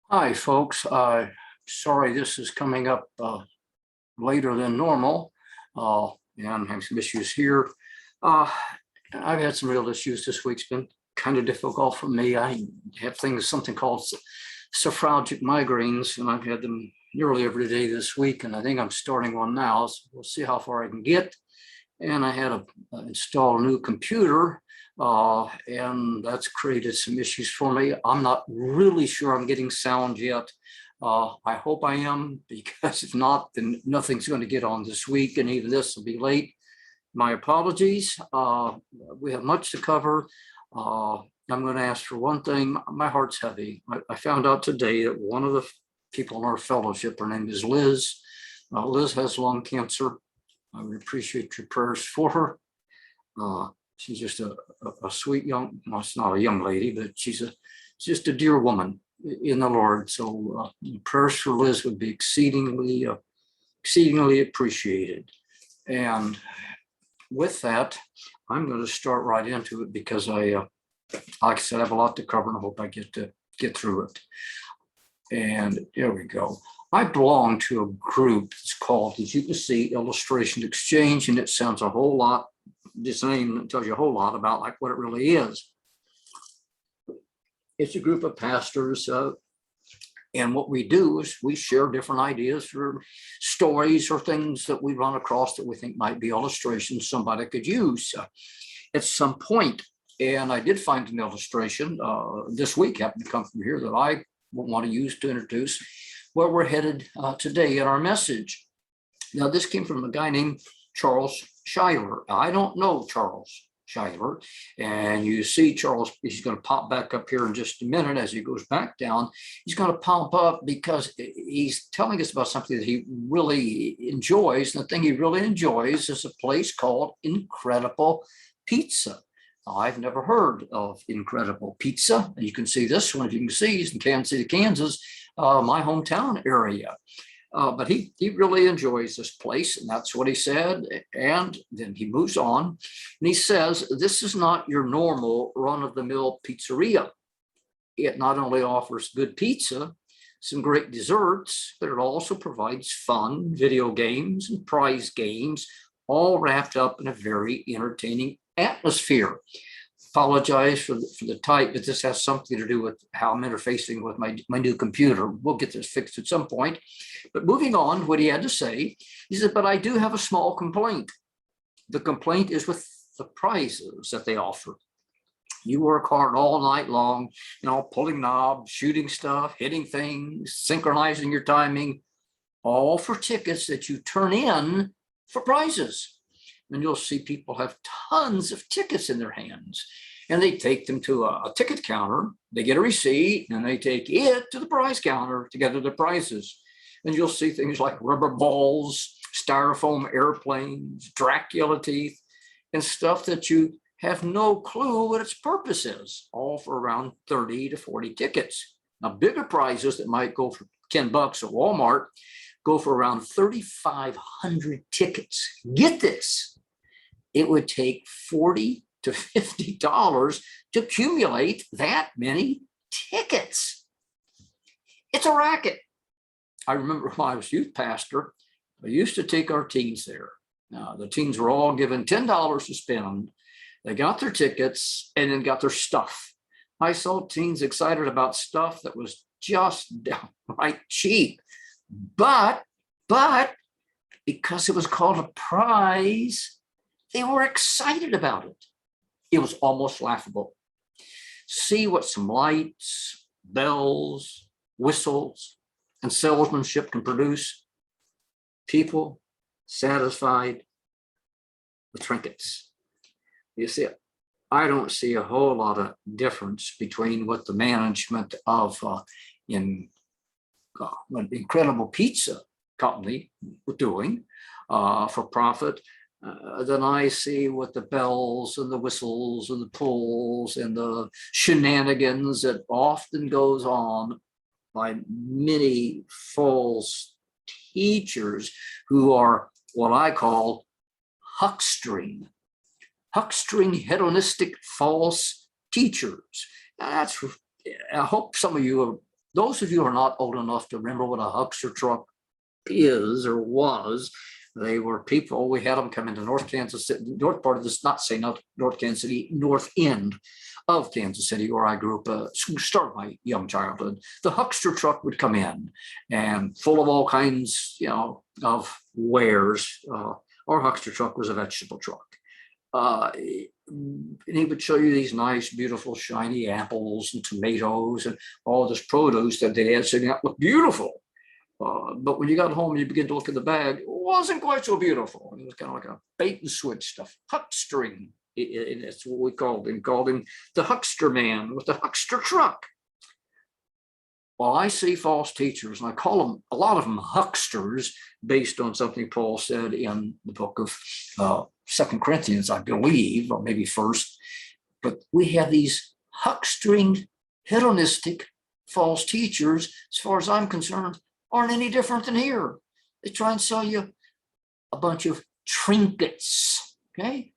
Hi, folks. Sorry this is coming up later than normal, and I'm having some issues here. Uh, I've had some real issues this week. It's been kind of difficult for me. I have something called sephralgic migraines, and I've had them nearly every day this week, and I think I'm starting one now, so we'll see how far I can get. And I had to install a new computer, and that's created some issues for me. I'm not really sure I'm getting sound yet. I hope I am, because if not, then nothing's going to get on this week, and even this will be late. My apologies. We have much to cover. I'm going to ask for one thing. My heart's heavy. I found out today that one of the people in our fellowship, her name is Liz. Liz has lung cancer. I would appreciate your prayers for her. She's just a sweet young, well, it's not a young lady, but she's just a dear woman in the Lord. So prayers for Liz would be exceedingly appreciated. And with that, I'm going to start right into it because like I said, I have a lot to cover, and I hope I get through it. And there we go. I belong to a group that's called, as you can see, Illustration Exchange, and it sounds a whole lot, this name tells you a whole lot about like what it really is. It's a group of pastors, and what we do is we share different ideas or stories or things that we run across that we think might be illustrations somebody could use at some point. And I did find an illustration this week, happened to come from here, that I want to use to introduce where we're headed today in our message. Now, this came from a guy named Charles Schuyler. I don't know Charles Schuyler, and you see Charles, he's going to pop back up here in just a minute as he goes back down. He's going to pop up because he's telling us about something that he really enjoys. And the thing he really enjoys is a place called Incredible Pizza. I've never heard of Incredible Pizza. You can see this one, if you can see, he's in Kansas City, Kansas, my hometown area. But he really enjoys this place, and that's what he said. And then he moves on, and he says, this is not your normal run-of-the-mill pizzeria. It not only offers good pizza, some great desserts, but it also provides fun video games and prize games, all wrapped up in a very entertaining atmosphere. Apologize for the type, but this has something to do with how I'm interfacing with my new computer. We'll get this fixed at some point. But moving on, what he had to say, he said, but I do have a small complaint. The complaint is with the prizes that they offer. You work hard all night long, pulling knobs, shooting stuff, hitting things, synchronizing your timing, all for tickets that you turn in for prizes. And you'll see people have tons of tickets in their hands, and they take them to a ticket counter. They get a receipt, and they take it to the prize counter to get the prizes. And you'll see things like rubber balls, styrofoam airplanes, Dracula teeth, and stuff that you have no clue what its purpose is, all for around 30 to 40 tickets. Now, bigger prizes that might go for $10 at Walmart go for around 3,500 tickets. Get this. It would take $40 to $50 to accumulate that many tickets. It's a racket. I remember when I was youth pastor, I used to take our teens there. The teens were all given $10 to spend. They got their tickets and then got their stuff. I saw teens excited about stuff that was just downright cheap. But because it was called a prize, they were excited about it. It was almost laughable. See what some lights, bells, whistles, and salesmanship can produce. People satisfied with trinkets. You see, I don't see a whole lot of difference between what the management of Incredible Pizza Company were doing for profit than I see with the bells and the whistles and the pulls and the shenanigans that often goes on by many false teachers who are what I call huckstering hedonistic false teachers. I hope some of you Those of you who are not old enough to remember what a huckster truck is or was, they were people, we had them come into North Kansas City, north part of this, not say North Kansas City, north end of Kansas City, where I grew up, started my young childhood. The huckster truck would come in and full of all kinds, of wares. Our huckster truck was a vegetable truck. And he would show you these nice, beautiful, shiny apples and tomatoes and all this produce that they had sitting out looked beautiful. But when you got home and you begin to look at the bag, it wasn't quite so beautiful. It was kind of like a bait and switch stuff, huckstering. That's what we called him. Called him the huckster man with the huckster truck. Well, I see false teachers, and I call them, a lot of them, hucksters, based on something Paul said in the book of 2 Corinthians, I believe, or maybe first. But we have these huckstering, hedonistic false teachers, as far as I'm concerned, aren't any different than here. They try and sell you a bunch of trinkets, okay?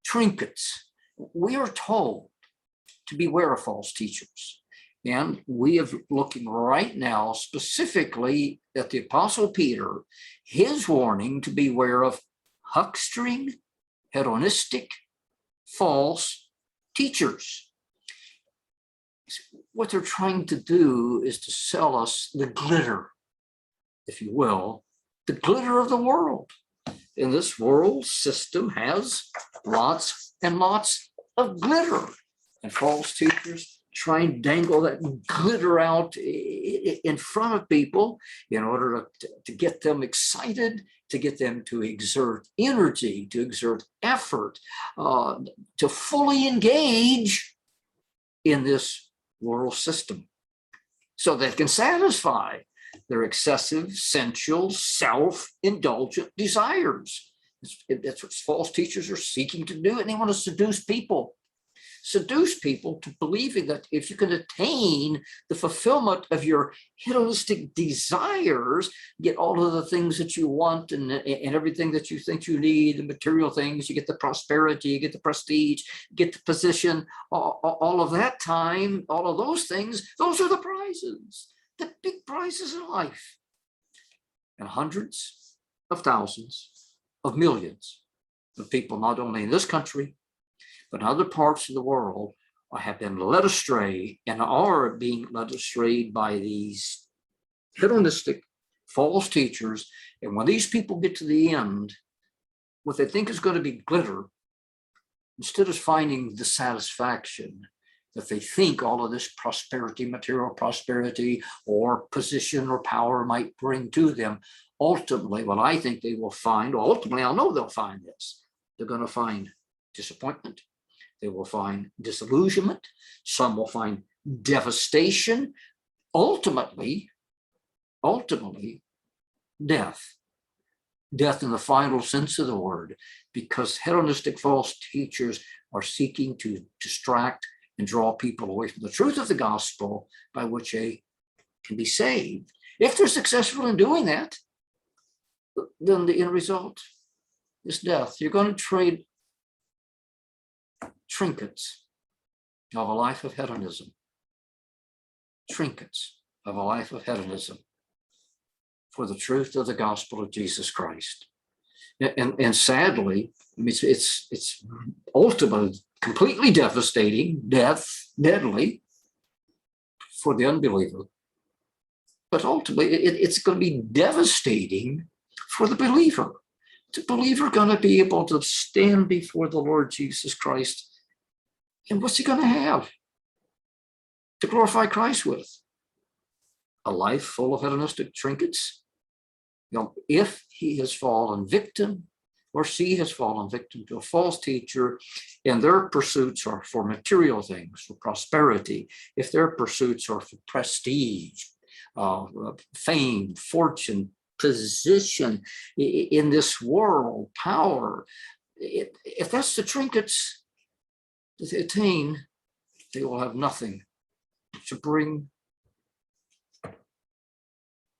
Trinkets. We are told to beware of false teachers. And we are looking right now specifically at the Apostle Peter, his warning to beware of huckstering, hedonistic, false teachers. What they're trying to do is to sell us the glitter, if you will, the glitter of the world. And this world system has lots and lots of glitter. And false teachers try and dangle that glitter out in front of people in order to get them excited, to get them to exert energy, to exert effort, to fully engage in this world system so they can satisfy their excessive, sensual, self-indulgent desires. That's what false teachers are seeking to do, and they want to seduce people to believing that if you can attain the fulfillment of your hedonistic desires, get all of the things that you want and everything that you think you need, the material things, you get the prosperity, you get the prestige, get the position, all of that time, all of those things, those are the prizes, the big prizes in life. And hundreds of thousands of millions of people, not only in this country, but in other parts of the world, have been led astray and are being led astray by these hedonistic false teachers. And when these people get to the end, what they think is going to be glitter, instead of finding the satisfaction that they think all of this prosperity, material prosperity, or position or power might bring to them, ultimately, what I think they will find, ultimately, I know they'll find this, they're going to find disappointment. They will find disillusionment. Some will find devastation. Ultimately, death. Death in the final sense of the word, because hedonistic false teachers are seeking to distract and draw people away from the truth of the gospel by which they can be saved. If they're successful in doing that, then the end result is death. You're going to trade trinkets of a life of hedonism. Trinkets of a life of hedonism for the truth of the gospel of Jesus Christ. And sadly, I mean, it's ultimately completely devastating, deadly for the unbeliever. But ultimately, it's going to be devastating for the believer. The believer going to be able to stand before the Lord Jesus Christ. And what's he going to have to glorify Christ with? A life full of hedonistic trinkets? If he has fallen victim, or she has fallen victim to a false teacher, and their pursuits are for material things, for prosperity, if their pursuits are for prestige, fame, fortune, position in this world, power, if that's the trinkets that they attain, they will have nothing to bring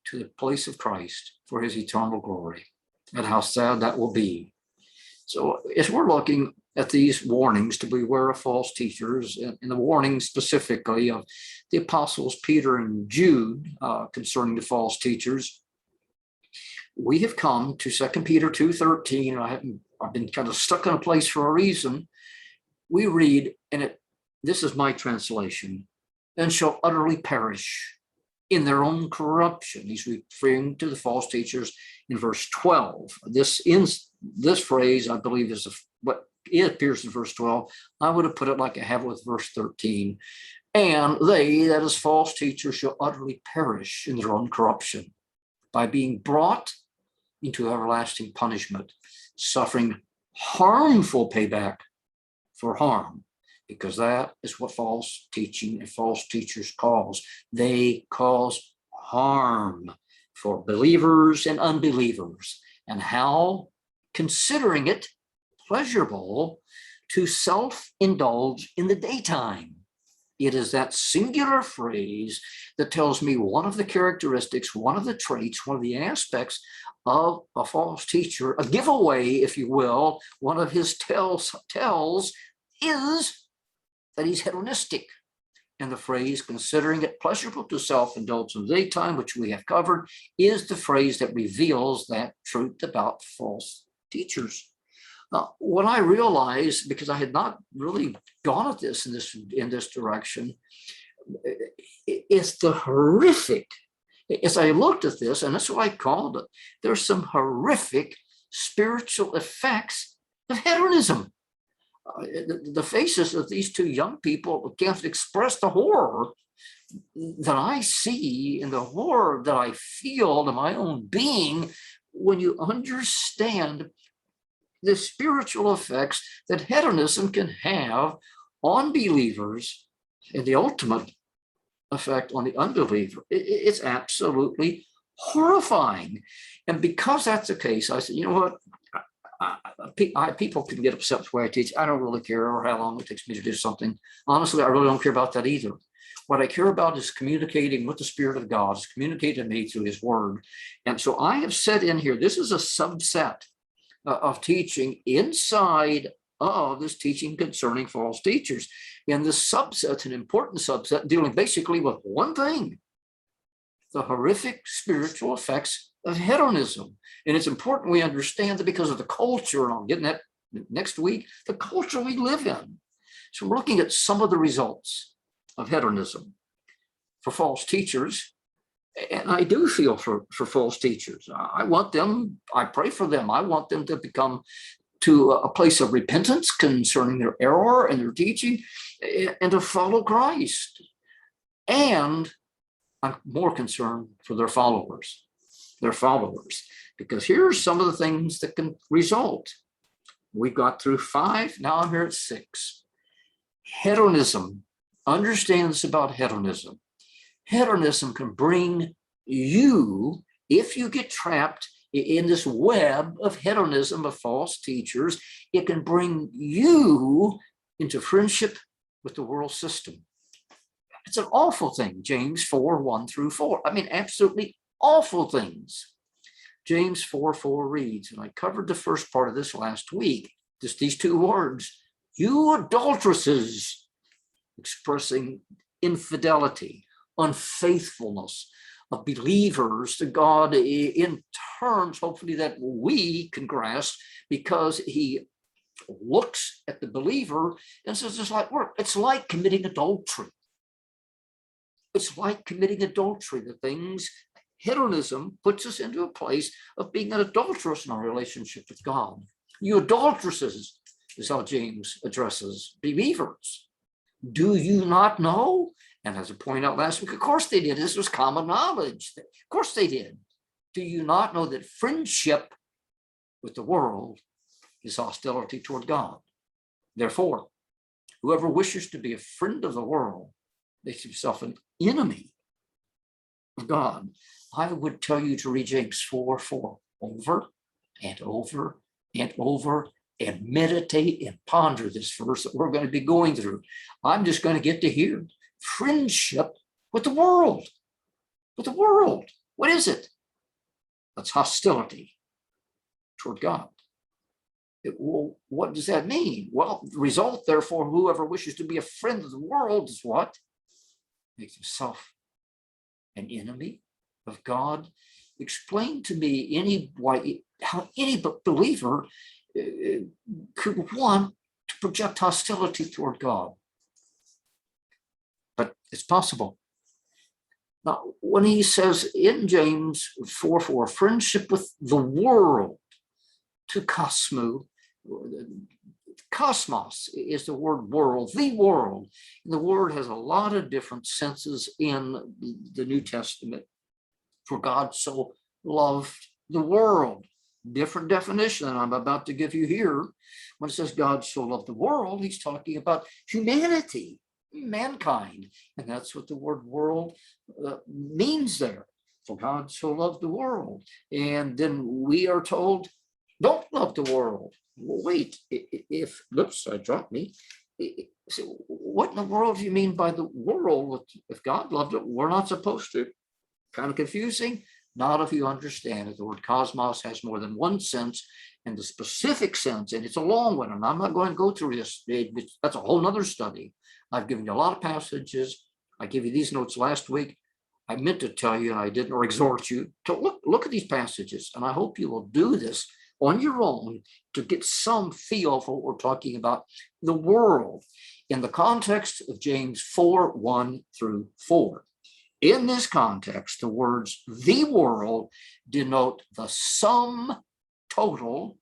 to the place of Christ for his eternal glory. And how sad that will be. So as we're looking at these warnings to beware of false teachers, and the warning specifically of the apostles Peter and Jude concerning the false teachers, we have come to 2 Peter 2:13. I've been kind of stuck in a place for a reason. We read, and this is my translation, and shall utterly perish in their own corruption. He's referring to the false teachers in verse 12. This phrase, I believe, is what it appears in verse 12. I would have put it like I have with verse 13. And they, that is false teachers, shall utterly perish in their own corruption by being brought into everlasting punishment, suffering harmful payback for harm, because that is what false teaching and false teachers cause. They cause harm for believers and unbelievers. And how? Considering it pleasurable to self-indulge in the daytime. It is that singular phrase that tells me one of the characteristics, one of the traits, one of the aspects of a false teacher, a giveaway, if you will. One of his tells is that he's hedonistic. And the phrase, considering it pleasurable to self-indulge in the daytime, which we have covered, is the phrase that reveals that truth about false teachers. What I realized, because I had not really gone at this in this direction, is the horrific. As I looked at this, and that's what I called it, there's some horrific spiritual effects of hedonism. The faces of these two young people can't express the horror that I see and the horror that I feel in my own being when you understand the spiritual effects that hedonism can have on believers and the ultimate effect on the unbeliever. It's absolutely horrifying. And because that's the case, I said, you know what? People can get upset with the way I teach. I don't really care or how long it takes me to do something. Honestly, I really don't care about that either. What I care about is communicating with the Spirit of God, is communicating to me through His Word. And so I have said in here, this is a subset of teaching inside of this teaching concerning false teachers. And this subset's an important subset dealing basically with one thing: the horrific spiritual effects of hedonism. And it's important we understand that because of the culture, and I'll get in that next week, the culture we live in. So we're looking at some of the results of hedonism for false teachers. And I do feel for false teachers. I want them, I pray for them. I want them to become to a place of repentance concerning their error and their teaching, and to follow Christ. And I'm more concerned for their followers, because here's some of the things that can result. We got through 5, now I'm here at 6. Hedonism. Understand this about hedonism. Hedonism can bring you, if you get trapped in this web of hedonism of false teachers, it can bring you into friendship with the world system. It's an awful thing. James 4:1-4. I mean, absolutely awful things. James 4:4 reads, and I covered the first part of this last week, just these 2 words: you adulteresses, expressing infidelity, unfaithfulness of believers to God in terms, hopefully, that we can grasp, because He looks at the believer and says, it's like work. It's like committing adultery. It's like committing adultery. The things, hedonism puts us into a place of being an adulteress in our relationship with God. You adulteresses is how James addresses believers. Do you not know? And as I pointed out last week, of course they did. This was common knowledge. Of course they did. Do you not know that friendship with the world is hostility toward God? Therefore, whoever wishes to be a friend of the world makes himself an enemy of God. I would tell you to read James 4:4 over and over and over, and meditate and ponder this verse that we're going to be going through. I'm just going to get to here. Friendship with the world. With the world. What is it? That's hostility toward God. Well, what does that mean? Well, the result, therefore, whoever wishes to be a friend of the world is what? makes himself an enemy of God. Explain to me how any believer could want to project hostility toward God. But it's possible. Now, when he says in James 4:4, friendship with the world, to cosmo, cosmos is the word world, the world. And the word has a lot of different senses in the New Testament. For God so loved the world. Different definition than I'm about to give you here. When it says God so loved the world, he's talking about humanity, mankind. And that's what the word world means there. For God so loved the world. And then we are told, don't love the world. Well, wait, oops, I dropped me. So what in the world do you mean by the world? If God loved it, we're not supposed to. Kind of confusing? Not if you understand it. The word cosmos has more than one sense, and the specific sense, and it's a long one, and I'm not going to go through this. That's a whole nother study. I've given you a lot of passages. I gave you these notes last week. I meant to tell you, and I didn't, or exhort you to look at these passages, and I hope you will do this on your own to get some feel for what we're talking about, the world, in the context of James 4:1-4. In this context, the words the world denote the sum total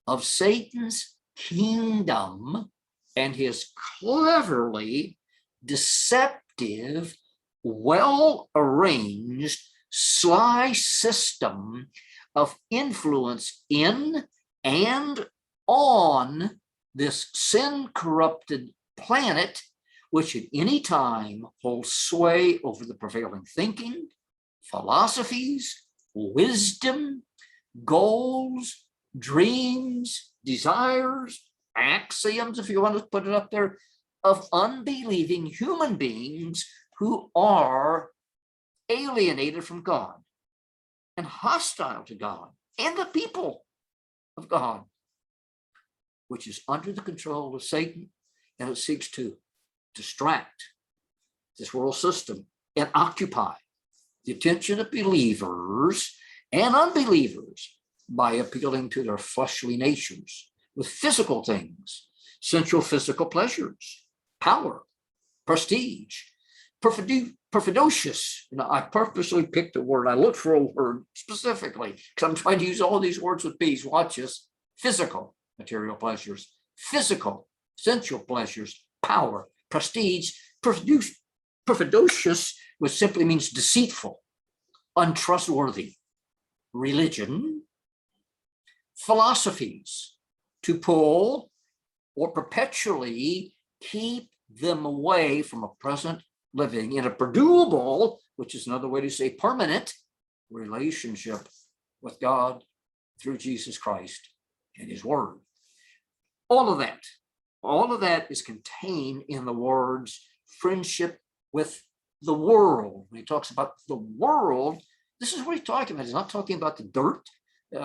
of Satan's kingdom and his cleverly deceptive, well-arranged, sly system of influence in and on this sin-corrupted planet, which at any time holds sway over the prevailing thinking, philosophies, wisdom, goals, dreams, desires, axioms, if you want to put it up there, of unbelieving human beings who are alienated from God and hostile to God and the people of God, which is under the control of Satan, and it seeks to distract this world system and occupy the attention of believers and unbelievers by appealing to their fleshly natures with physical things, sensual physical pleasures, power, prestige, perfidocious. I purposely picked a word. I looked for a word specifically because I'm trying to use all these words with P's. Watch this. Physical material pleasures, physical sensual pleasures, power, prestige, perfidocious, which simply means deceitful, untrustworthy, religion, philosophies, to pull or perpetually keep them away from a present living in a perdurable, which is another way to say permanent, relationship with God through Jesus Christ and his word. All of that is contained in the words friendship with the world. When he talks about the world, this is what he's talking about. He's not talking about the dirt.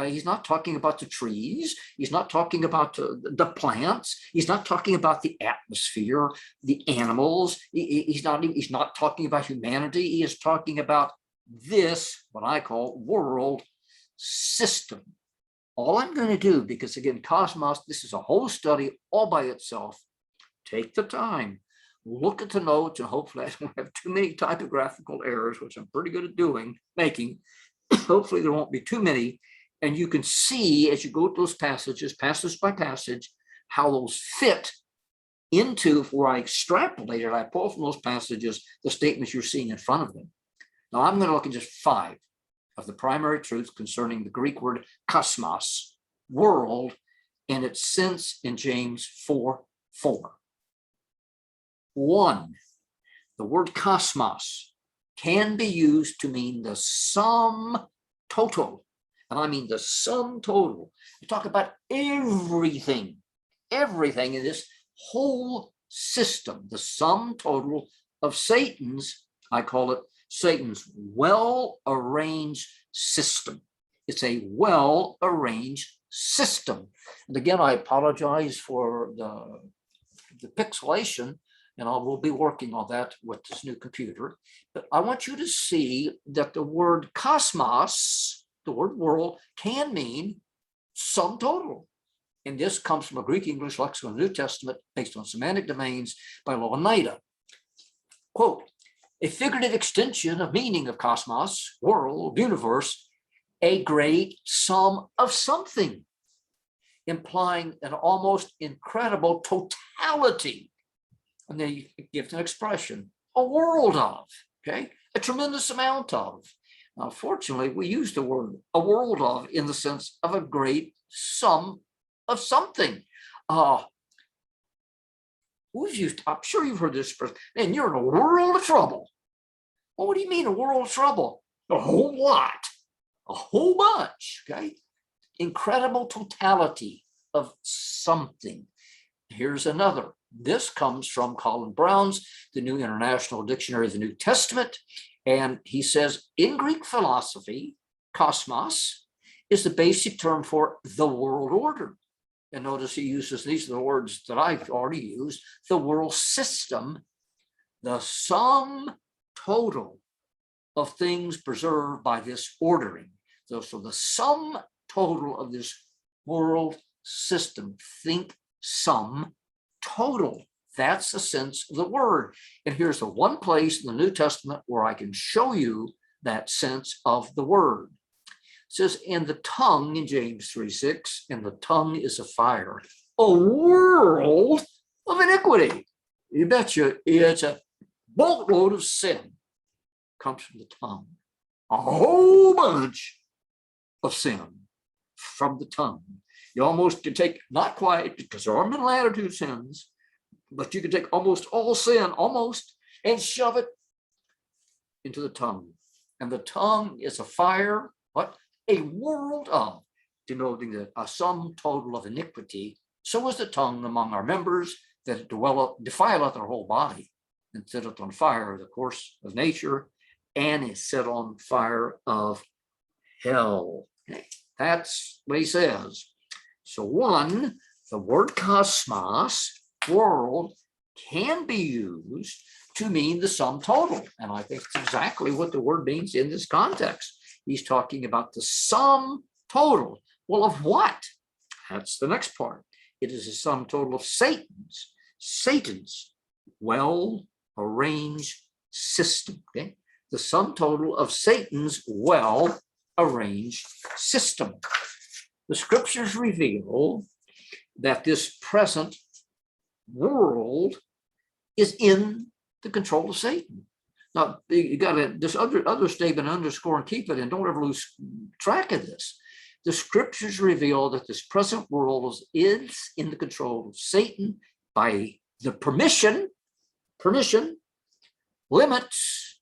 He's not talking about the trees. He's not talking about the plants. He's not talking about the atmosphere, the animals. He's not talking about humanity. He is talking about this, what I call world system. All I'm going to do, because again, cosmos, this is a whole study all by itself. Take the time, look at the notes, and hopefully I don't have too many typographical errors, which I'm pretty good at making. Hopefully there won't be too many. And you can see as you go to those passages, passage by passage, how those fit into where I extrapolated, I pull from those passages the statements you're seeing in front of them. Now I'm going to look at just 5 of the primary truths concerning the Greek word cosmos, world, and its sense in James 4:4. 1, the word cosmos can be used to mean the sum total. And I mean the sum total. We talk about everything in this whole system, the sum total of Satan's, I call it Satan's well-arranged system. It's a well-arranged system. And again, I apologize for the pixelation. and I will be working on that with this new computer. But I want you to see that the word cosmos, the word world, can mean sum total. And this comes from a Greek English lexicon of the New Testament based on semantic domains by Iliad. Quote, a figurative extension of meaning of cosmos, world, universe, a great sum of something, implying an almost incredible totality. And then he gives an expression, a world of, okay, a tremendous amount of. Now, fortunately, we use the word a world of in the sense of a great sum of something. I'm sure you've heard this expression, and you're in a world of trouble. Well, what do you mean a world of trouble? A whole lot, a whole bunch, okay? Incredible totality of something. Here's another. This comes from Colin Brown's The New International Dictionary of the New Testament. And he says, in Greek philosophy, cosmos is the basic term for the world order. And notice he uses, these are the words that I've already used, the world system, the sum total of things preserved by this ordering. So the sum total of this world system, think sum total. That's the sense of the word. And here's the one place in the New Testament where I can show you that sense of the word. It says, and the tongue in James 3:6, and the tongue is a fire, a world of iniquity. You betcha it's a boatload of sin comes from the tongue. A whole bunch of sin from the tongue. You almost can take, not quite, because there are middle attitude sins, but you can take almost all sin, and shove it into the tongue. And the tongue is a fire, what? A world of, denoting that a sum total of iniquity. So is the tongue among our members, that it defileth our whole body, and setteth on fire the course of nature, and is set on fire of hell. Okay. That's what he says. So one, the word cosmos, world, can be used to mean the sum total. And I think it's exactly what the word means in this context. He's talking about the sum total. Well, of what? That's the next part. It is a sum total of Satan's well-arranged system. Okay? The sum total of Satan's well-arranged system. The scriptures reveal that this present world is in the control of Satan. Now, you got to, this other statement, underscore and keep it, and don't ever lose track of this. The scriptures reveal that this present world is in the control of Satan by the permission, limits,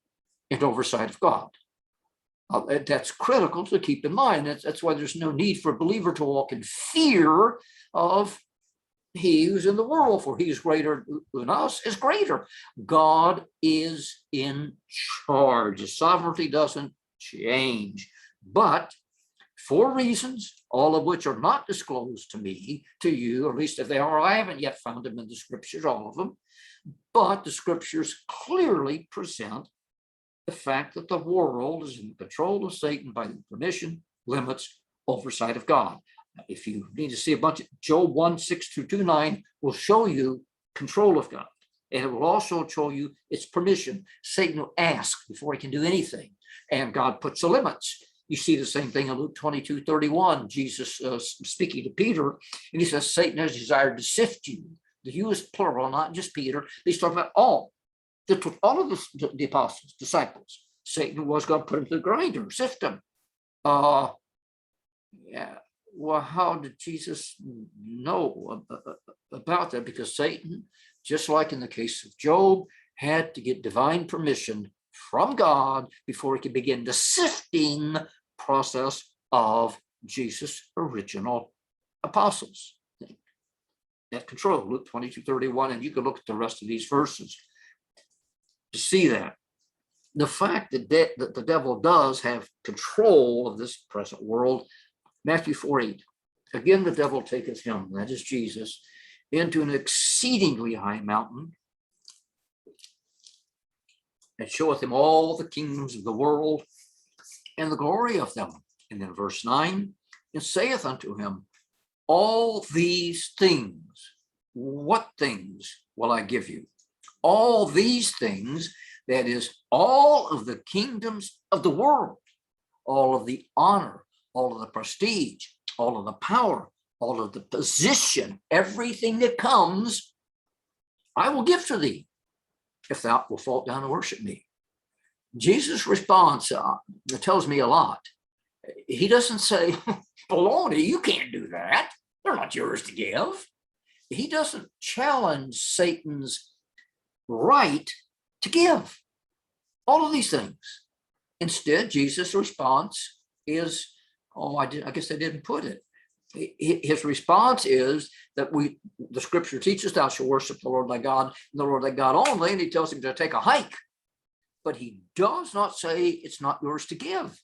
and oversight of God. That's critical to keep in mind. That's why there's no need for a believer to walk in fear of he who's in the world, for he is greater than us, is greater. God is in charge. His sovereignty doesn't change. But for reasons, all of which are not disclosed to me, to you, or at least if they are, I haven't yet found them in the scriptures, all of them. But the scriptures clearly present the fact that the world is in control of Satan by the permission, limits, oversight of God. If you need to see a bunch of Job 1:6-9 will show you control of God. And it will also show you its permission. Satan will ask before he can do anything. And God puts the limits. You see the same thing in Luke 22:31, Jesus speaking to Peter, and he says, Satan has desired to sift you. The you is plural, not just Peter. He's talking about all of the apostles, disciples. Satan was going to put him to the grinder, sift him. Yeah. Well, how did Jesus know about that? Because Satan, just like in the case of Job, had to get divine permission from God before he could begin the sifting process of Jesus' original apostles. That control, Luke 22:31, and you can look at the rest of these verses to see that. The fact that the devil does have control of this present world, Matthew 4:8. Again, the devil taketh him, that is Jesus, into an exceedingly high mountain, and showeth him all the kingdoms of the world and the glory of them. And then verse 9, and saith unto him, all these things, what things will I give you? All these things, that is, all of the kingdoms of the world, all of the honor, all of the prestige, all of the power, all of the position, everything that comes, I will give to thee, if thou wilt fall down and worship me. Jesus' response tells me a lot. He doesn't say, baloney, you can't do that. They're not yours to give. He doesn't challenge Satan's right to give all of these things. Instead, Jesus' response is, I guess I didn't put it. His response is that the scripture teaches, thou shalt worship the Lord thy God and the Lord thy God only, and he tells him to take a hike. But he does not say it's not yours to give,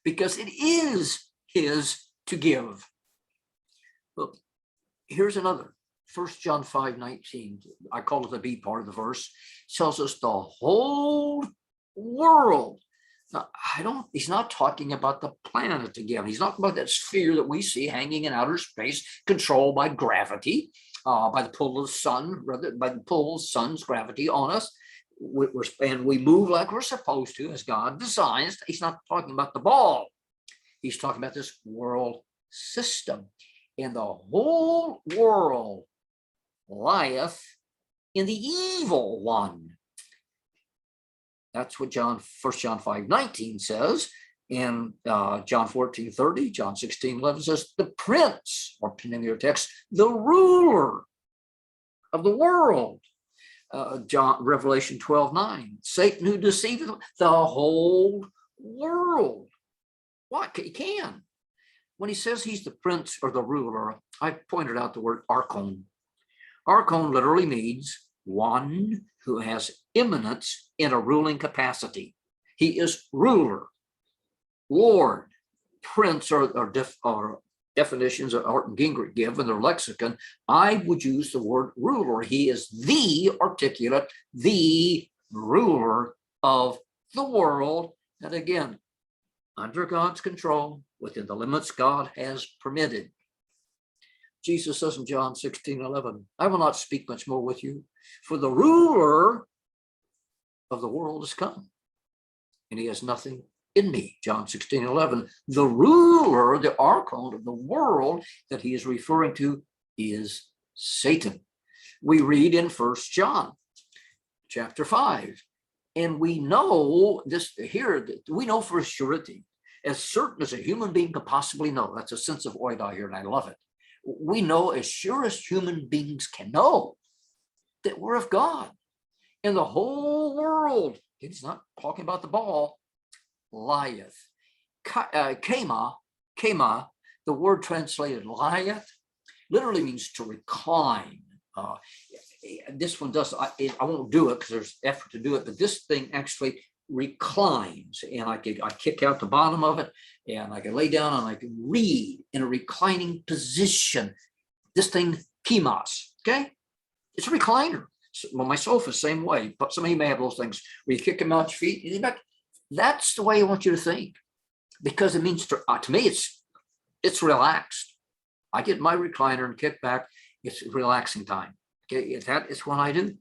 because it is his to give. Look, here's another. 1 John 5:19, I call it the B part of the verse, tells us the whole world. Now, he's not talking about the planet again. He's not about that sphere that we see hanging in outer space, controlled by gravity, by the pull of the sun, rather by the pull of the sun's gravity on us. And we move like we're supposed to, as God designs. He's not talking about the ball. He's talking about this world system. And the whole world lieth in the evil one. That's what 1 John 5:19 says. And John 14:30, John 16:11 says, the prince, or in your text, the ruler of the world. Revelation 12:9, Satan who deceiveth the whole world. What? He can. When he says he's the prince or the ruler, I pointed out the word archon. Archon literally means one who has eminence in a ruling capacity. He is ruler, lord, prince, or definitions that Art and Gingrich give in their lexicon. I would use the word ruler. He is the articulate, the ruler of the world. And again, under God's control, within the limits God has permitted. Jesus says in John 16:11, I will not speak much more with you, for the ruler of the world is come, and he has nothing in me. John 16:11, the ruler, the archon of the world that he is referring to is Satan. We read in 1 John chapter 5, and we know this here, we know for a surety, as certain as a human being could possibly know. That's a sense of oida here, and I love it. We know as sure as human beings can know that we're of God. And the whole world, he's not talking about the ball, lieth. Kema, the word translated lieth, literally means to recline. This one does, I won't do it because there's effort to do it, but this thing actually reclines, and I kick out the bottom of it, and I can lay down and I can read in a reclining position. This thing, kimas, okay? It's a recliner. Well, my sofa, same way, but some of you may have those things where you kick them out your feet. That's the way I want you to think, because it means to me, it's relaxed. I get my recliner and kick back. It's relaxing time. Okay, that is what I do.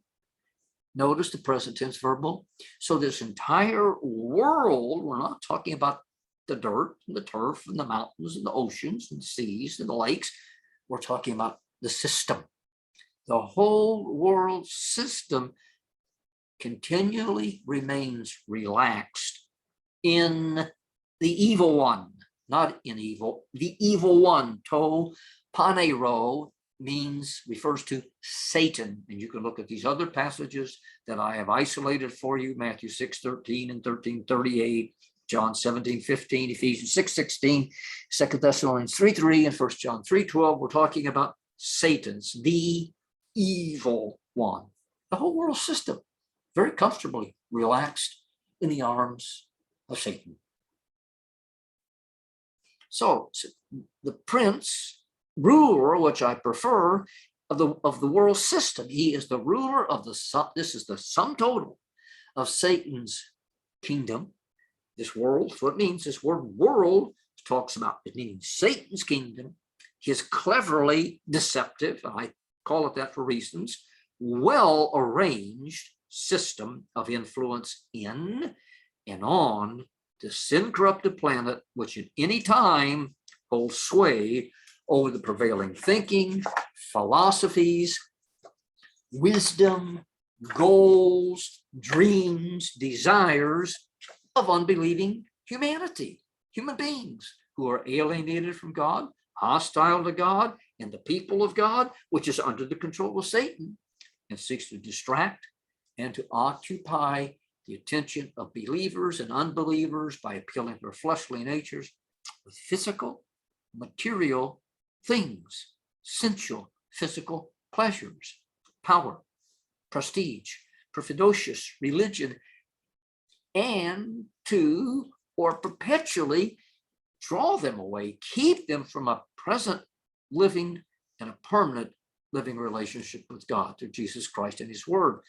Notice the present tense verbal. So this entire world, we're not talking about the dirt and the turf and the mountains and the oceans and the seas and the lakes. We're talking about the system. The whole world system continually remains relaxed in the evil one, not in evil, the evil one. To panero refers to Satan. And you can look at these other passages that I have isolated for you, Matthew 6:13 and 13:38, John 17:15, Ephesians 6:16, 2 Thessalonians 3:3, and 1 John 3:12. We're talking about Satan's, the evil one. The whole world system, very comfortably relaxed in the arms of Satan. So the prince, ruler, which I prefer, of the world system. He is the ruler of the sum. This is the sum total of Satan's kingdom. This world, that's what it means. This word world talks about, it means Satan's kingdom, his cleverly deceptive, I call it that for reasons, well-arranged system of influence in and on the sin-corrupted planet, which at any time holds sway over the prevailing thinking, philosophies, wisdom, goals, dreams, desires of unbelieving humanity, human beings who are alienated from God, hostile to God, and the people of God, which is under the control of Satan, and seeks to distract and to occupy the attention of believers and unbelievers by appealing to their fleshly natures with physical, material things, sensual, physical pleasures, power, prestige, perfidocious religion, and to, or perpetually draw them away, keep them from a present living and a permanent living relationship with God through Jesus Christ and his word.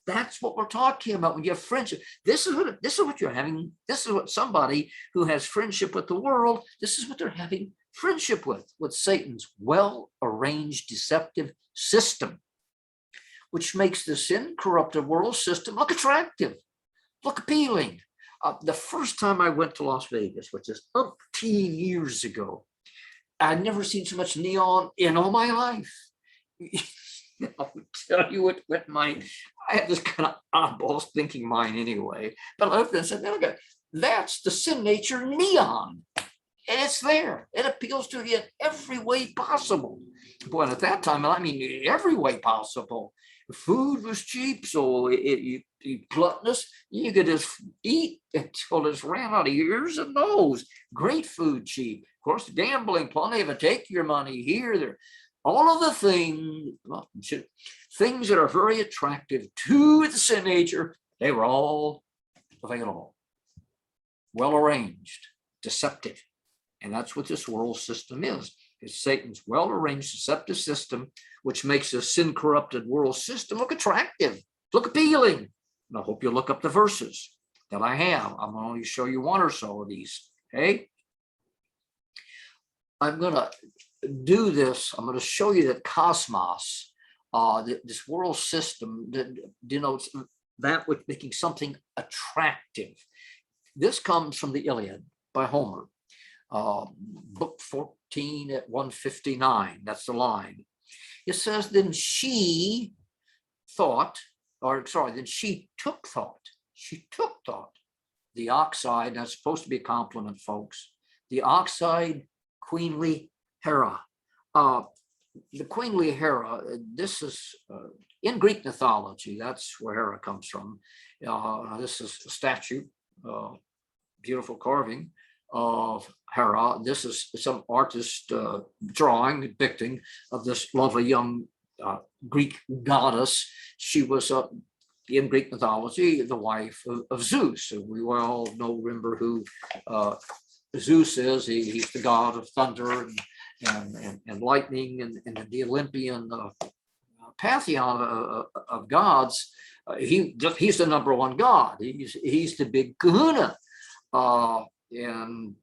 That's what we're talking about when you have friendship. This is what you're having. This is what somebody who has friendship with the world, this is what they're having friendship with Satan's well-arranged deceptive system, which makes this incorrupted world system look attractive, look appealing. The first time I went to Las Vegas, which is 13 years ago, I'd never seen so much neon in all my life. I'll tell you what I have this kind of oddball thinking mind anyway. But I looked and said, look, that's the sin nature neon. And it's there. It appeals to you in every way possible. Boy, at that time, I mean, every way possible. Food was cheap, so you gluttonous. You could just eat until it ran out of your ears and nose. Great food, cheap. Of course, gambling, plenty of it. Take your money here, there. All of the things that are very attractive to the sin nature, they were all available, well arranged, deceptive. And that's what this world system is. It's Satan's well-arranged deceptive system, which makes a sin-corrupted world system look attractive, look appealing. And I hope you'll look up the verses that I have. I'm going to only show you one or so of these, okay? I'm going to do this. I'm going to show you that cosmos, this world system that denotes that which making something attractive. This comes from the Iliad by Homer. Book 14 at 159, that's the line. It says, then she took thought. She took thought. The oxide, that's supposed to be a compliment, folks. The oxide, queenly Hera. The queenly Hera, this is in Greek mythology, that's where Hera comes from. This is a statue, beautiful carving of Hera. This is some artist drawing, depicting of this lovely young Greek goddess. She was in Greek mythology the wife of Zeus. We all remember who Zeus is. He's the god of thunder and lightning, and the Olympian pantheon of gods. He's the number one god. He's the big kahuna. And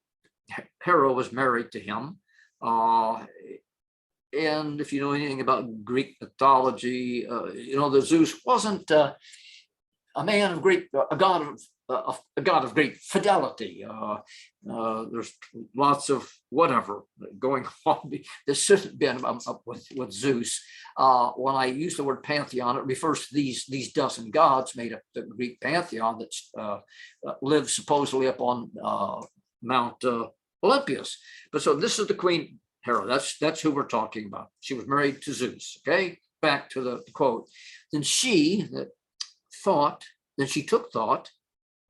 Hera was married to him. And if you know anything about Greek mythology, that Zeus wasn't a man of great, a god of great fidelity. There's lots of whatever going on. There shouldn't have been with Zeus. When I use the word pantheon, it refers to these dozen gods made up the Greek pantheon that lives supposedly up on Mount Olympus. But so this is the Queen Hera. That's who we're talking about. She was married to Zeus. Okay, back to the quote. Then she took thought,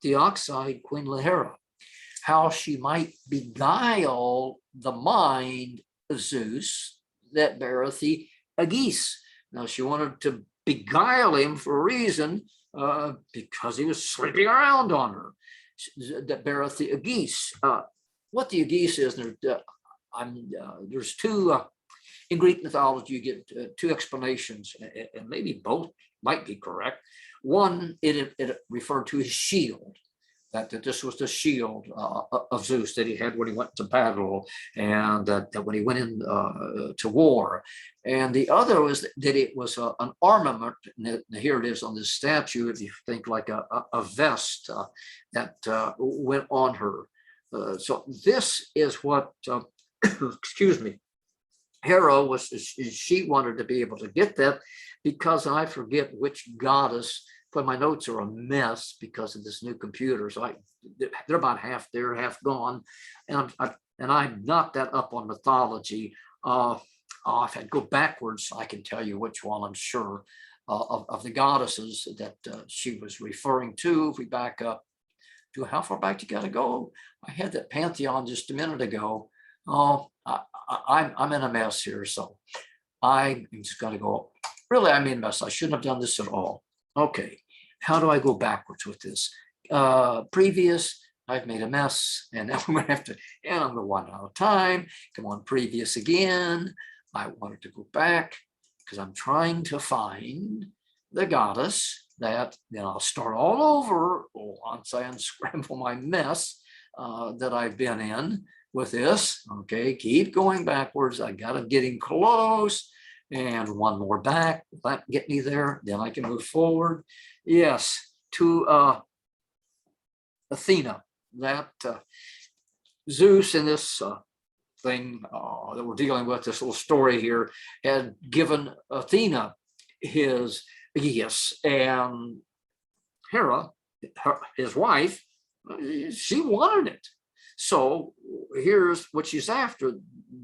the oxide queenly Hera, how she might beguile the mind of Zeus that beareth the aegis. Now she wanted to beguile him for a reason, because he was sleeping around on her, that beareth the aegis. What the aegis is, there's two In Greek mythology, you get two explanations, and maybe both might be correct. One, it referred to his shield, that this was the shield of Zeus that he had when he went to battle, and that when he went in to war. And the other was that it was an armament. And here it is on this statue, if you think like a vest that went on her. So this is what, excuse me, Hera was, she wanted to be able to get that because, and I forget which goddess, but my notes are a mess because of this new computer. So they're about half there, half gone. And I'm not that up on mythology. If I go backwards, I can tell you which one I'm sure of the goddesses that she was referring to. If we back up to how far back you got to go? I had that pantheon just a minute ago. I'm in a mess here, so I'm just going to go. Really, I'm in a mess. I shouldn't have done this at all. Okay, how do I go backwards with this? Previous, I've made a mess, and now I'm going to have to, and I'm going to run out of time. Come on, previous again. I wanted to go back because I'm trying to find the goddess that, then I'll start all over once I unscramble my mess that I've been in with this. Okay, keep going backwards. I got it getting close. And one more back. That get me there. Then I can move forward. Yes, to Athena. That Zeus in this thing that we're dealing with, this little story here, had given Athena his yes, and Hera, his wife, she wanted it. So here's what she's after.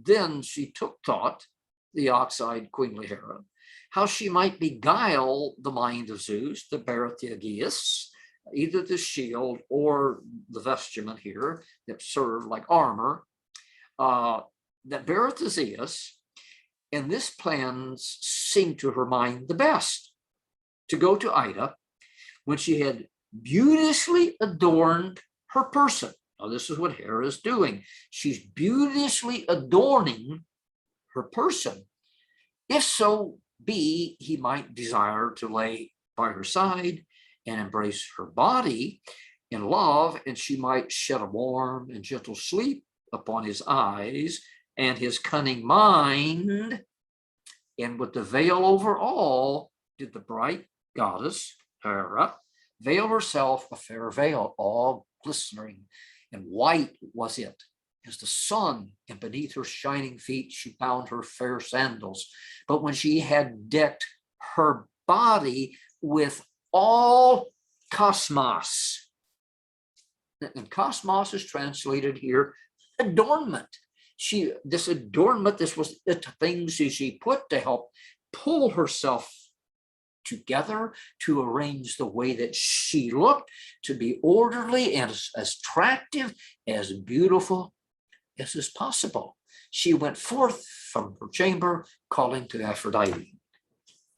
Then she took thought, the ox-eyed queenly Hera, how she might beguile the mind of Zeus, the beareth the aegis, either the shield or the vestment here that serve like armor, that beareth the Zeus, and this plan seemed to her mind the best, to go to Ida when she had beauteously adorned her person. Now, this is what Hera is doing. She's beauteously adorning her person. If so be he might desire to lay by her side and embrace her body in love, and she might shed a warm and gentle sleep upon his eyes and his cunning mind. And with the veil over all, did the bright goddess Hera veil herself a fair veil, all glistening and white was it as the sun, and beneath her shining feet she bound her fair sandals. But when she had decked her body with all cosmos, and cosmos is translated here adornment. This adornment, this was the things she put to help pull herself together, to arrange the way that she looked, to be orderly and as attractive, as beautiful as is possible. She went forth from her chamber, calling to Aphrodite.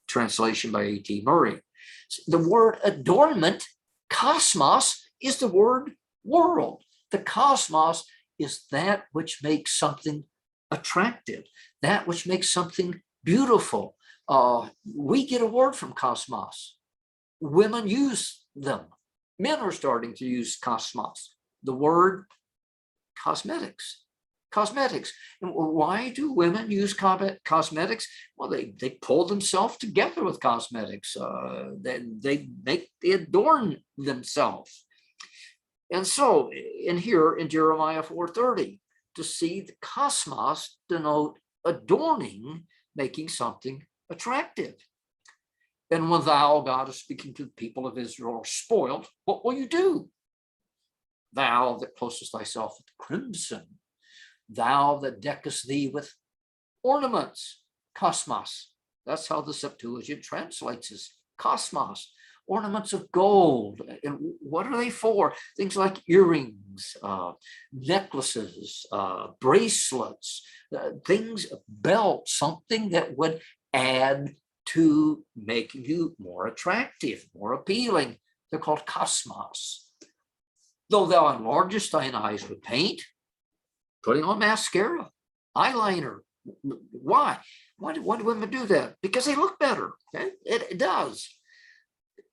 Translation by A.T. Murray. The word adornment, cosmos, is the word world. The cosmos is that which makes something attractive, that which makes something beautiful. We get a word from cosmos. Women use them. Men are starting to use cosmos. The word cosmetics. Cosmetics. And why do women use cosmetics? Well, they pull themselves together with cosmetics. They adorn themselves. And so in here in Jeremiah 4:30, to see the cosmos denote adorning, making something attractive. And when thou, God is speaking to the people of Israel, are spoiled, what will you do? Thou that closest thyself with crimson, thou that deckest thee with ornaments, cosmos. That's how the Septuagint translates this, cosmos. Ornaments of gold. And what are they for? Things like earrings, necklaces, bracelets, things, belts, something that would add to make you more attractive, more appealing. They're called cosmos. Though thou enlargest thine eyes with paint, putting on mascara, eyeliner, Why? Why do women do that? Because they look better. Okay? It does.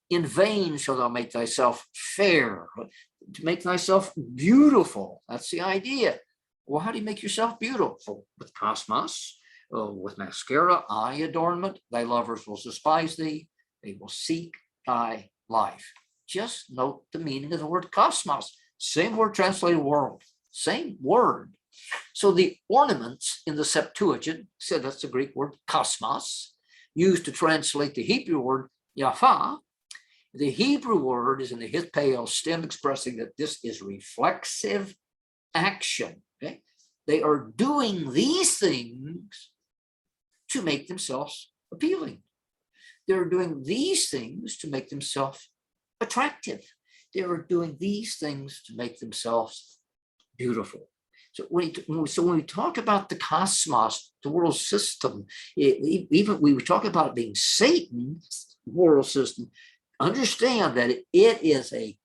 In vain shall thou make thyself fair, to make thyself beautiful. That's the idea. Well, how do you make yourself beautiful? With cosmos, with mascara, eye adornment. Thy lovers will despise thee. They will seek thy life. Just note the meaning of the word cosmos. Same word translated world. Same word. So the ornaments in the Septuagint, said that's the Greek word cosmos, used to translate the Hebrew word yafa. The Hebrew word is in the hispeo stem, expressing that this is reflexive action. Okay? They are doing these things to make themselves appealing. They're doing these things to make themselves attractive. They are doing these things to make themselves beautiful. So when we talk about the cosmos, the world system, even we talk about it being Satan's world system, understand that it is a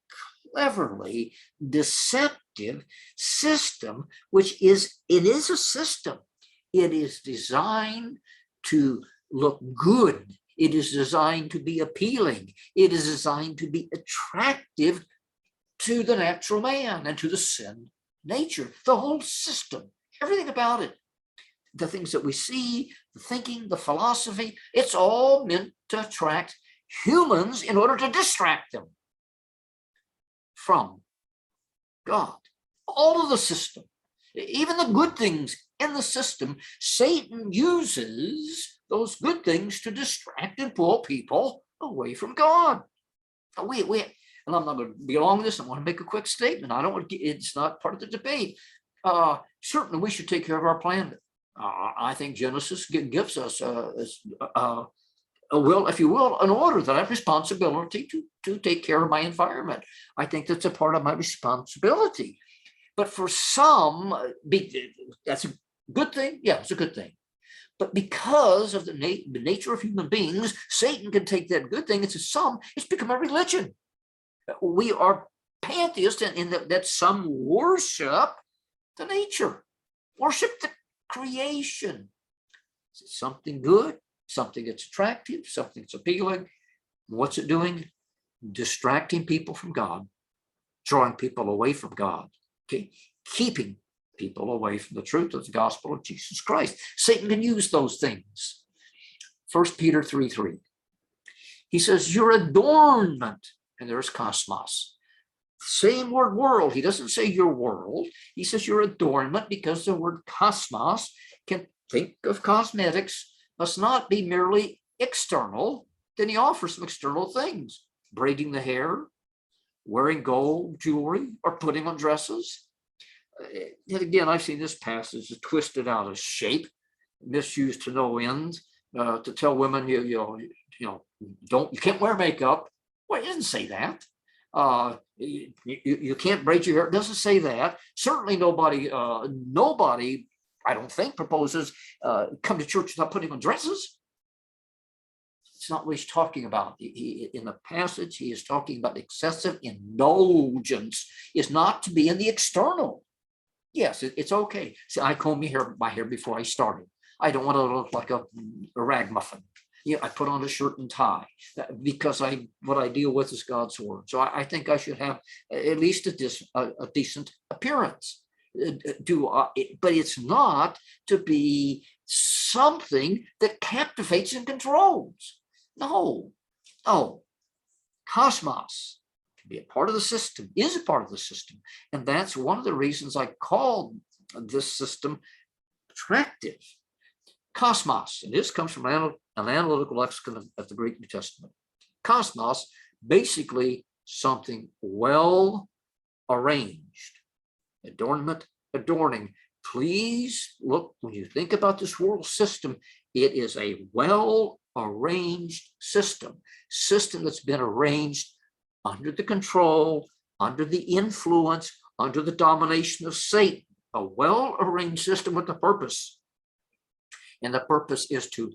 cleverly deceptive system, it is a system. It is designed to look good. It is designed to be appealing. It is designed to be attractive to the natural man and to the sin nature. The whole system, everything about it, the things that we see, the thinking, the philosophy, it's all meant to attract humans in order to distract them from God. All of the system, even the good things in the system, Satan uses those good things to distract and pull people away from God. And I'm not going to be long with this. I want to make a quick statement. I don't want to it's not part of the debate. Certainly we should take care of our planet. I think Genesis gives us a will, if you will, an order that I have responsibility to take care of my environment. I think that's a part of my responsibility. But for some, that's a good thing. Yeah, it's a good thing. But because of the nature of human beings, Satan can take that good thing, and to some, it's become a religion. We are pantheists in that some worship the nature, worship the creation. It's something good, something that's attractive, something that's appealing. What's it doing? Distracting people from God, drawing people away from God, okay? Keeping people away from the truth of the gospel of Jesus Christ. Satan can use those things. 1 Peter 3:3. He says, your adornment, and there's cosmos. Same word world. He doesn't say your world. He says your adornment, because the word cosmos can think of cosmetics, must not be merely external. Then he offers some external things: braiding the hair, wearing gold jewelry, or putting on dresses. And again, I've seen this passage twisted out of shape, misused to no end, to tell women you can't wear makeup. Well, it doesn't say that. You can't braid your hair. It doesn't say that. Certainly nobody, I don't think, proposes come to church without putting on dresses. It's not what he's talking about. In the passage, he is talking about excessive indulgence is not to be in the external. Yes, it's okay. See, I comb my hair before I started. I don't want to look like a ragamuffin. Yeah, I put on a shirt and tie because what I deal with is God's word. So I think I should have at least a decent appearance. But it's not to be something that captivates and controls. No. Cosmos can be a part of the system, is a part of the system. And that's one of the reasons I called this system attractive. Cosmos, and this comes from an analytical lexicon of the Greek New Testament. Cosmos, basically something well arranged. Adornment, adorning. Please look, when you think about this world system, it is a well arranged system that's been arranged under the control, under the influence, under the domination of Satan. A well arranged system with a purpose. And the purpose is to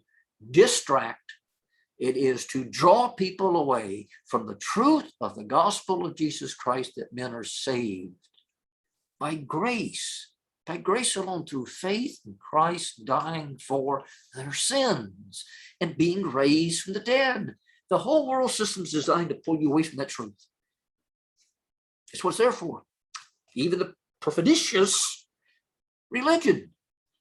distract. It is to draw people away from the truth of the gospel of Jesus Christ, that men are saved by grace by grace alone, through faith in Christ dying for their sins and being raised from the dead. The whole world system is designed to pull you away from that truth. It's what it's there for. Even the perfidious religion,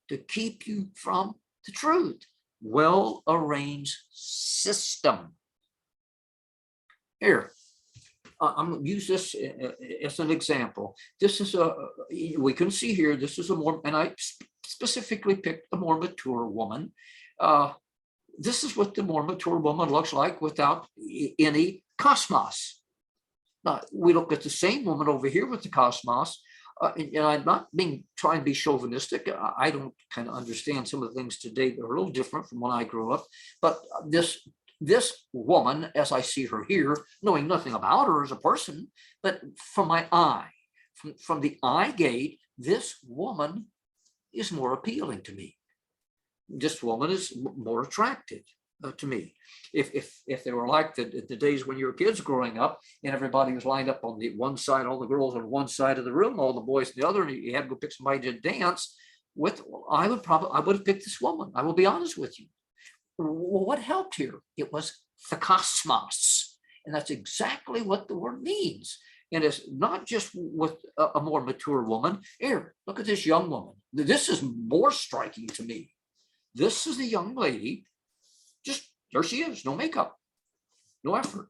to keep you from the truth. Well-arranged system. Here, I'm going to use this as an example. This is we can see here, this is a more, and I specifically picked a more mature woman. This is what the more mature woman looks like without any cosmos. Now, we look at the same woman over here with the cosmos, and I'm not trying to be chauvinistic. I don't kind of understand some of the things today that are a little different from when I grew up, but this woman, as I see her here, knowing nothing about her as a person, but from my eye, from the eye gate, this woman is more appealing to me. This woman is more attractive to me. If they were like the days when you were kids growing up and everybody was lined up on the one side, all the girls on one side of the room, all the boys on the other, and you had to go pick somebody to dance with, I would have picked this woman. I will be honest with you. Well, what helped here? It was the cosmos. And that's exactly what the word means. And it's not just with a more mature woman. Here, look at this young woman. This is more striking to me. This is the young lady. Just there she is, no makeup, no effort.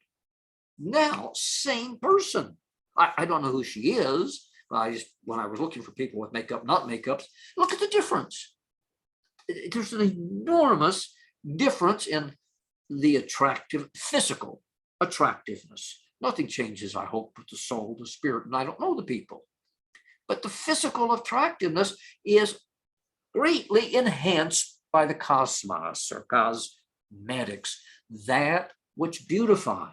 Now, same person. I don't know who she is, but when I was looking for people with makeup, not makeups, look at the difference. There's an enormous difference in the physical attractiveness. Nothing changes, I hope, with the soul, the spirit, and I don't know the people. But the physical attractiveness is greatly enhanced by the cosmos or cosmetics, that which beautifies,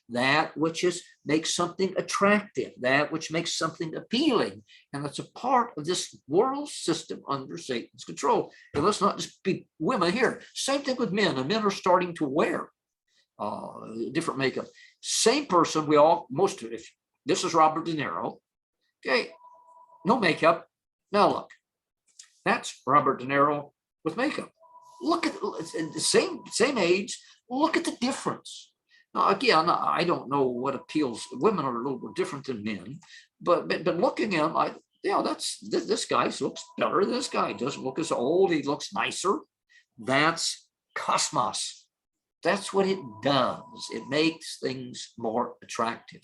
that which makes something attractive, that which makes something appealing. And that's a part of this world system under Satan's control. And let's not just be women here. Same thing with men. And men are starting to wear different makeup. Same person, this is Robert De Niro. Okay, no makeup. Now look, that's Robert De Niro with makeup. Look at the same age. Look at the difference. Now, again, I don't know what appeals. Women are a little bit different than men, but looking at him, this guy looks better. This guy doesn't look as old. He looks nicer. That's cosmos. That's what it does. It makes things more attractive.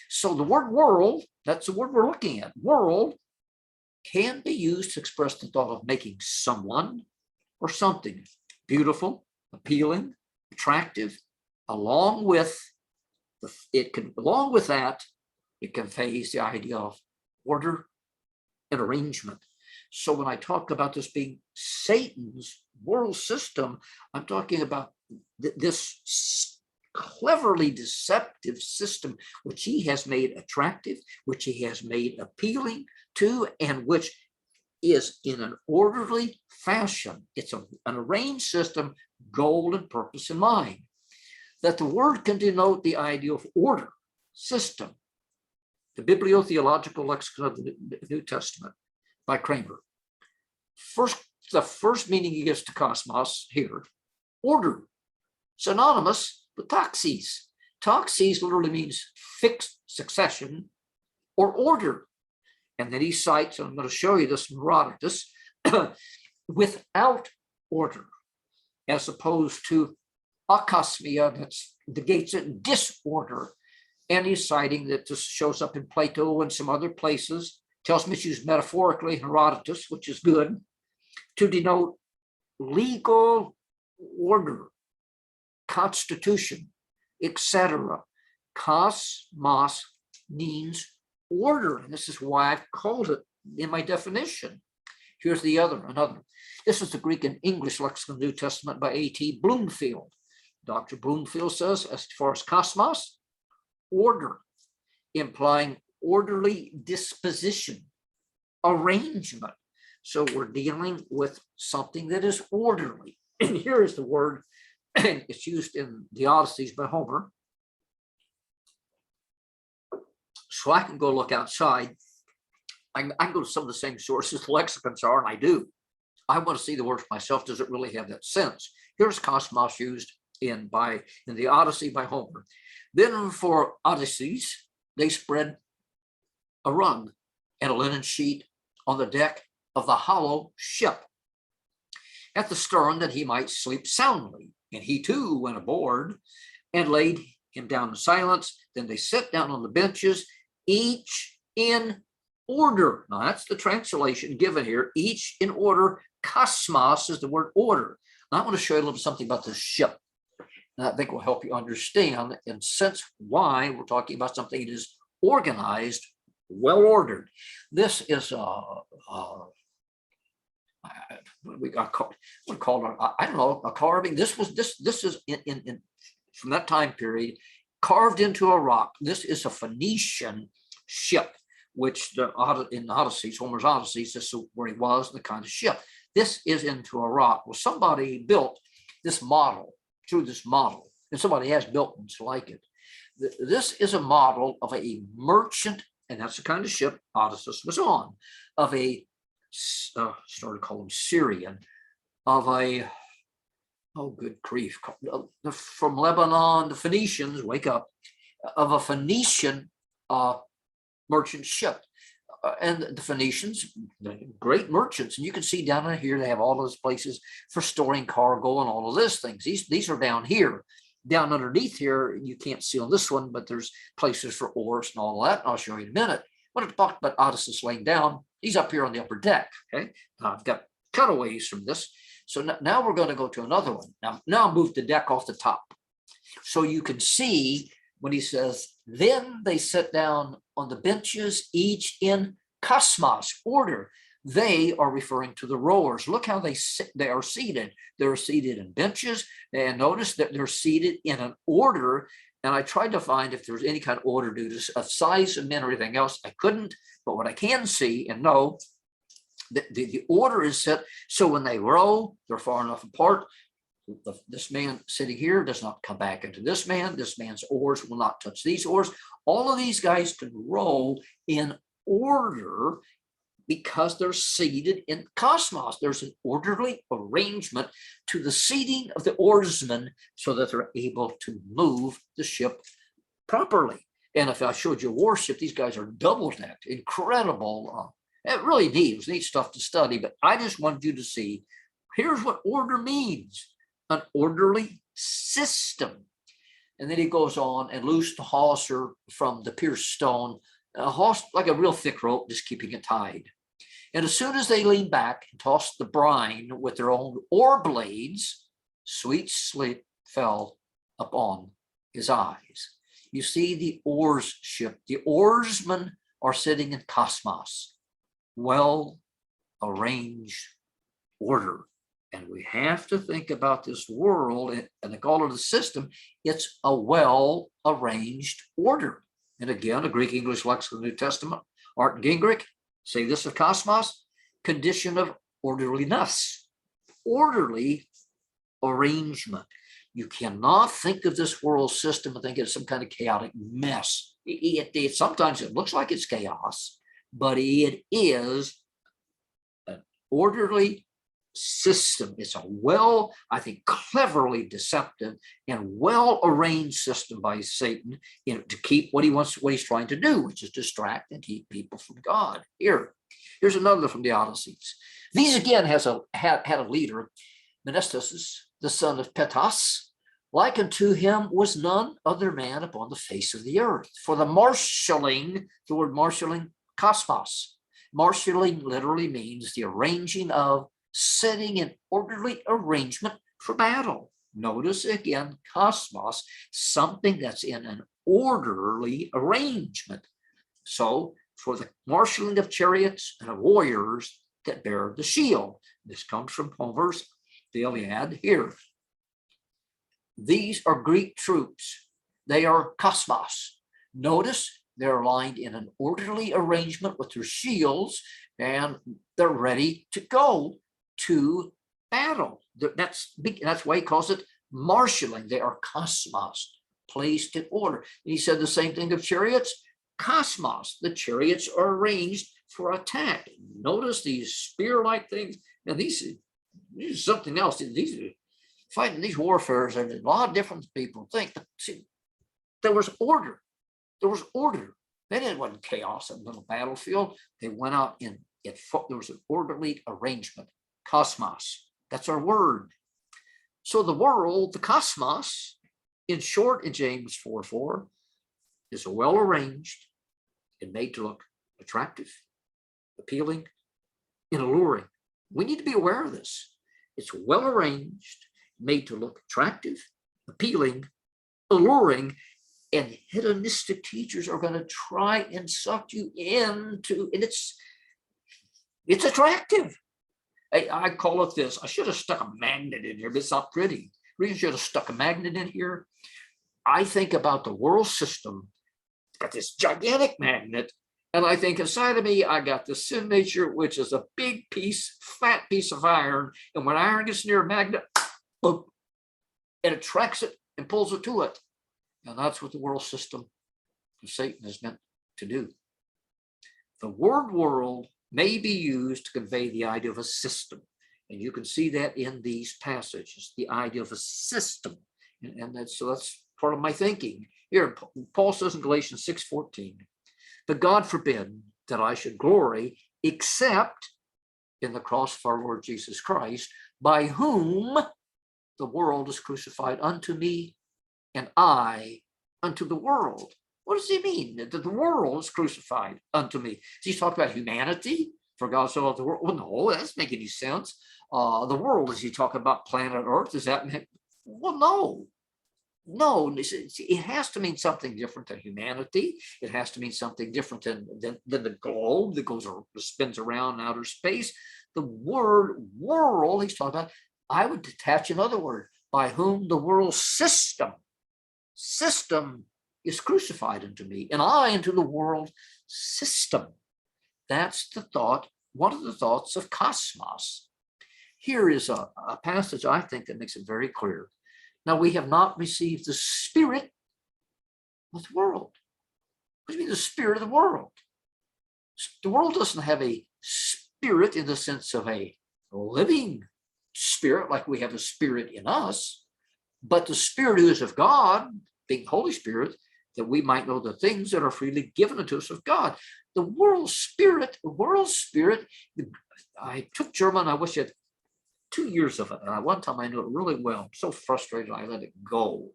So the word world, that's the word we're looking at. World can be used to express the thought of making someone or something beautiful, appealing, attractive. Along with that, it conveys the idea of order and arrangement. So when I talk about this being Satan's world system, I'm talking about this cleverly deceptive system, which he has made attractive, which he has made appealing to, and which is in an orderly fashion. It's an arranged system, goal and purpose in mind. That the word can denote the idea of order, system. The Bibliotheological Lexicon of the New Testament by Kramer. The first meaning he gives to cosmos here, order, synonymous with taxis. Taxis literally means fixed succession or order. And then he cites, and I'm going to show you this from Herodotus, without order, as opposed to akosmia, that negates it, disorder. And he's citing that this shows up in Plato and some other places. Tells me it's used metaphorically in Herodotus, which is good, to denote legal order, constitution, etc. Cosmos means order, and this is why I've called it in my definition. Here's another. This is the Greek and English Lexicon of the New Testament by A.T. Bloomfield. Dr. Bloomfield says, as far as cosmos, order, implying orderly disposition, arrangement. So we're dealing with something that is orderly. And here is the word, and it's used in the Odysseys by Homer. So I can go look outside I can go to some of the same sources lexicons are, and I do. I want to see the word for myself. Does it really have that sense? Here's cosmos used in the Odyssey by Homer. Then for Odysseus, they spread a rug and a linen sheet on the deck of the hollow ship at the stern, that he might sleep soundly. And he too went aboard and laid him down in silence. Then they sat down on the benches, each in order. Now that's the translation given here, each in order. Cosmos is the word order. Now I want to show you a little something about this ship. And I think will help you understand and sense why we're talking about something that is organized, well ordered. This is we got called I don't know, a carving. This is in from that time period, carved into a rock. This is a Phoenician ship, which in Odysseys, Homer's Odysseys, this is where he was, the kind of ship. This is into a rock. Well, somebody built this model, through this model, and somebody has built ones like it. This is a model of a merchant, and that's the kind of ship Odysseus was on, of a, started to call him Syrian, of a, oh good grief, from Lebanon, the Phoenicians, wake up, of a Phoenician merchant ship. And the Phoenicians, great merchants, and you can see down in here they have all those places for storing cargo and all of these things. These are down here. Down underneath here, you can't see on this one, but there's places for oars and all that. And I'll show you in a minute. When I talked about Odysseus laying down, he's up here on the upper deck. Okay, I've got cutaways from this. So now we're going to go to another one. Now I'll move the deck off the top, so you can see when he says, then they sit down on the benches, each in cosmos, order. They are referring to the rowers. Look how they are seated. They're seated in benches, and notice that they're seated in an order. And I tried to find if there's any kind of order due to of size of men or anything else. I couldn't, but what I can see and know, the order is set so when they row, they're far enough apart. This man sitting here does not come back into this man. This man's oars will not touch these oars. All of these guys can row in order because they're seated in cosmos. There's an orderly arrangement to the seating of the oarsmen so that they're able to move the ship properly. And if I showed you a warship, these guys are double-decked, incredible. It really neat stuff to study, but I just wanted you to see, here's what order means. An orderly system. And then he goes on and loosed the hawser from the pierced stone, a hawser like a real thick rope, just keeping it tied. And as soon as they leaned back and tossed the brine with their own oar blades, sweet sleep fell upon his eyes. You see the oars ship. The oarsmen are sitting in cosmos, well arranged order. And we have to think about this world, and they call it a system. It's a well-arranged order. And again, a Greek-English lexicon of the New Testament, Art and Gingrich, say this of cosmos, condition of orderliness, orderly arrangement. You cannot think of this world system and think it's some kind of chaotic mess. Sometimes it looks like it's chaos, but it is an orderly system. It's a I think, cleverly deceptive and well-arranged system by Satan, to keep what he's trying to do, which is distract and keep people from God. Here's another from the Odysseys. These again had a leader, Menestheus, the son of Petas. Like unto him was none other man upon the face of the earth. For the marshalling, the word marshalling, cosmos. Marshalling literally means the arranging of, setting in orderly arrangement for battle. Notice again, cosmos, something that's in an orderly arrangement. So for the marshaling of chariots and of warriors that bear the shield. This comes from Homer's the Iliad here. These are Greek troops. They are cosmos. Notice they're aligned in an orderly arrangement with their shields, and they're ready to go to battle. That's why he calls it marshaling. They are cosmos, placed in order. And he said the same thing of chariots, Cosmos, the chariots are arranged for attack. Notice these spear-like things. Now these are something else. These are fighting these warfares, and a lot of different people think. But see, there was order. There was order. Then it wasn't chaos in a little battlefield. They went out in it. There was an orderly arrangement. Cosmos. That's our word. So the world, the cosmos, in short, in James 4:4, is well arranged and made to look attractive, appealing, and alluring. We need to be aware of this. It's well arranged, made to look attractive, appealing, alluring, and hedonistic teachers are going to try and suck you into, and it's attractive. I call it this. I should have stuck a magnet in here, but it's not pretty. Reason I should have stuck a magnet in here. I think about the world system. It's got this gigantic magnet, and I think inside of me, I got the sin nature, which is a big piece, fat piece of iron. And when iron gets near a magnet, boom, it attracts it and pulls it to it. And that's what the world system of Satan is meant to do. The word world may be used to convey the idea of a system. And you can see that in these passages, the idea of a system. And that's part of my thinking. Here, Paul says in Galatians 6:14, but God forbid that I should glory except in the cross of our Lord Jesus Christ, by whom the world is crucified unto me, and I unto the world. What does he mean? That the world is crucified unto me? Is he talking about humanity? For God so loved the world? Well, no, that doesn't make any sense. The world, is he talking about planet Earth? Does that mean? Well, no. No, it has to mean something different than humanity. It has to mean something different than the globe that goes or spins around in outer space. The word world, he's talking about, I would detach another word, by whom the world system is crucified unto me, and I into the world system. That's the thought, one of the thoughts of cosmos. Here is a passage I think that makes it very clear. Now, we have not received the spirit of the world. What do you mean the spirit of the world? The world doesn't have a spirit in the sense of a living spirit like we have a spirit in us, but the Spirit who is of God, being Holy Spirit, that we might know the things that are freely given unto us of God. The world spirit, I took German, I wish I had 2 years of it. And one time I knew it really well. I'm so frustrated, I let it go.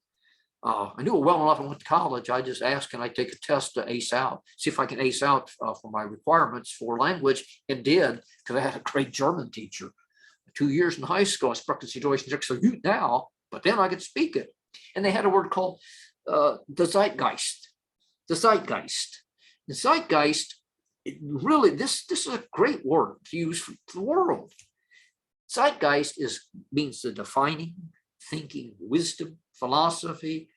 I knew it well enough. I went to college. I just asked, can I take a test to ace out, see if I can ace out for my requirements for language, and did, because I had a great German teacher. 2 years in high school, I spoke the situation so you now, but then I could speak it. And they had a word called the Zeitgeist. The Zeitgeist. The Zeitgeist, really, this is a great word to use for the world. Zeitgeist means the defining, thinking, wisdom, philosophy,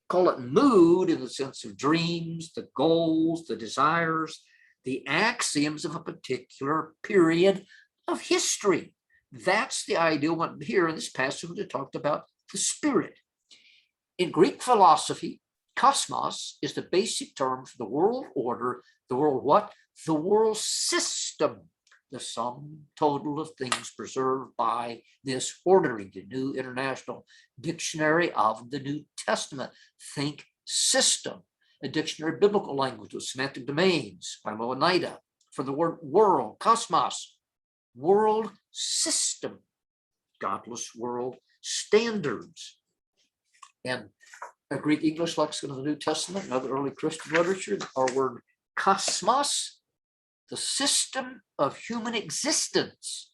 call it mood in the sense of dreams, the goals, the desires, the axioms of a particular period of history. That's the idea here in this passage that talked about the spirit. In Greek philosophy, cosmos is the basic term for the world order, the world what? The world system, the sum total of things preserved by this ordering, the New International Dictionary of the New Testament. Think system, a dictionary of biblical language with semantic domains by Iliad for the word world, cosmos, world system, godless world standards. And a Greek English lexicon of the New Testament and other early Christian literature, our word cosmos, the system of human existence.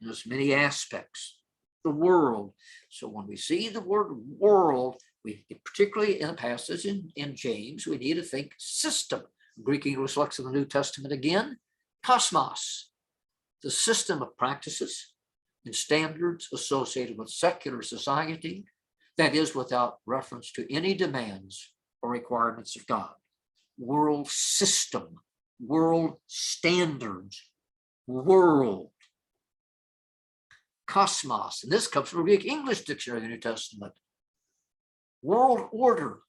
There's many aspects. The world. So when we see the word world, we particularly in the passage in James, we need to think system. Greek English lexicon of the New Testament again, cosmos, the system of practices and standards associated with secular society, that is without reference to any demands or requirements of God. World system, world standards, world, cosmos, and this comes from the Greek English Dictionary of the New Testament. World order,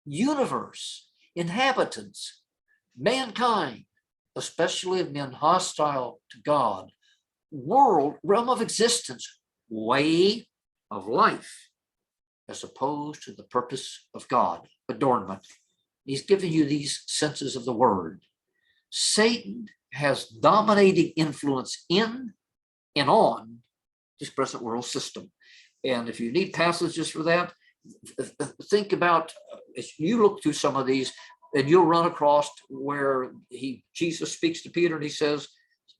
universe, inhabitants, mankind, especially of men hostile to God, world, realm of existence, way of life, as opposed to the purpose of God, adornment. He's giving you these senses of the word. Satan has dominating influence in and on this present world system. And if you need passages for that, think about, as you look through some of these, and you'll run across where Jesus speaks to Peter and he says,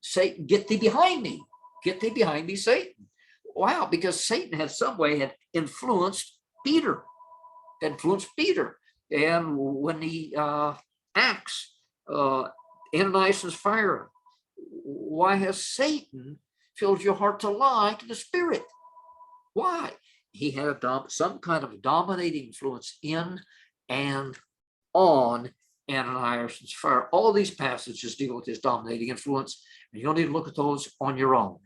Satan, get thee behind me. Get thee behind me, Satan. Wow, because Satan had some way had influenced Peter. And when he acts, Ananias and Sapphira, why has Satan filled your heart to lie to the Spirit? Why? He had some kind of dominating influence in and on Ananias and Sapphira. All these passages deal with his dominating influence, and you'll need to look at those on your own.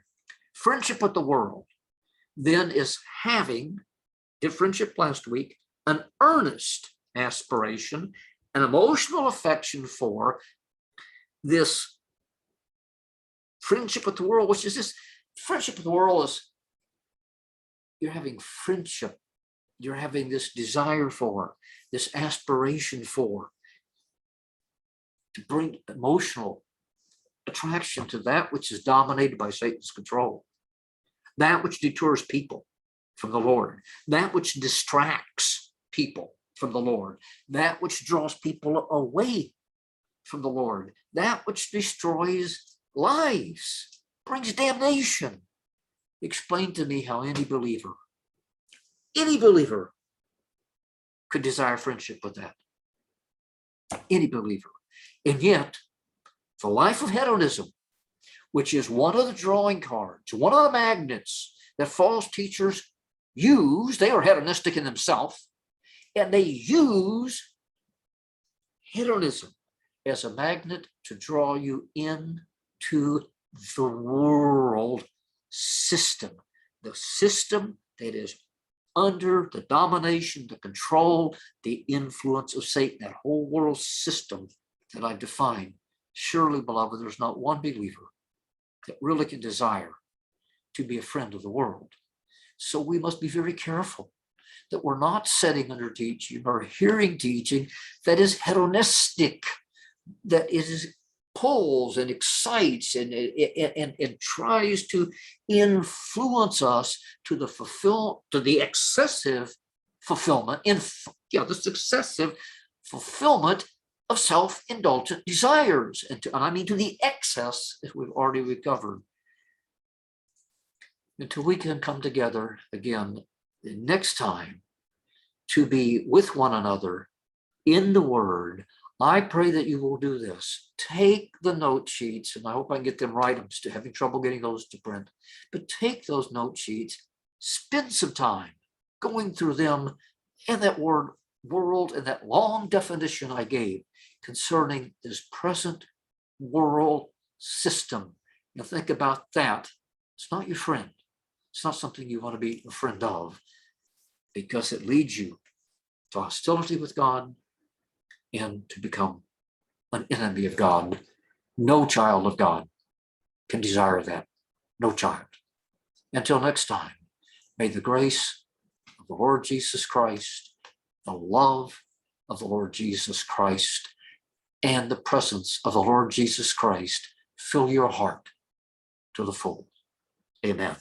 Friendship with the world then is having, did friendship last week, an earnest aspiration, an emotional affection for this friendship with the world, which is this friendship with the world is you're having friendship, you're having this desire for, this aspiration for, to bring emotional attraction to that which is dominated by Satan's control, that which deters people from the Lord, that which distracts people from the Lord, that which draws people away from the Lord, that which destroys lives, brings damnation. Explain to me how any believer could desire friendship with that. Any believer. And yet, the life of hedonism, which is one of the drawing cards, one of the magnets that false teachers use, they are hedonistic in themselves, and they use hedonism as a magnet to draw you into the world system, the system that is under the domination, the control, the influence of Satan, that whole world system that I define. Surely, beloved, there's not one believer that really can desire to be a friend of the world. So we must be very careful that we're not sitting under teaching or hearing teaching that is hedonistic, that is pulls and excites and tries to influence us to the excessive fulfillment, this excessive fulfillment of self-indulgent desires, and I mean to the excess that we've already recovered. Until we can come together again the next time to be with one another in the Word, I pray that you will do this. Take the note sheets, and I hope I can get them right. I'm still having trouble getting those to print. But take those note sheets, spend some time going through them and that word world and that long definition I gave concerning this present world system. You think about that. It's not your friend. It's not something you want to be a friend of, because it leads you to hostility with God and to become an enemy of God. No child of God can desire that. No child. Until next time, may the grace of the Lord Jesus Christ, the love of the Lord Jesus Christ, and the presence of the Lord Jesus Christ fill your heart to the full. Amen.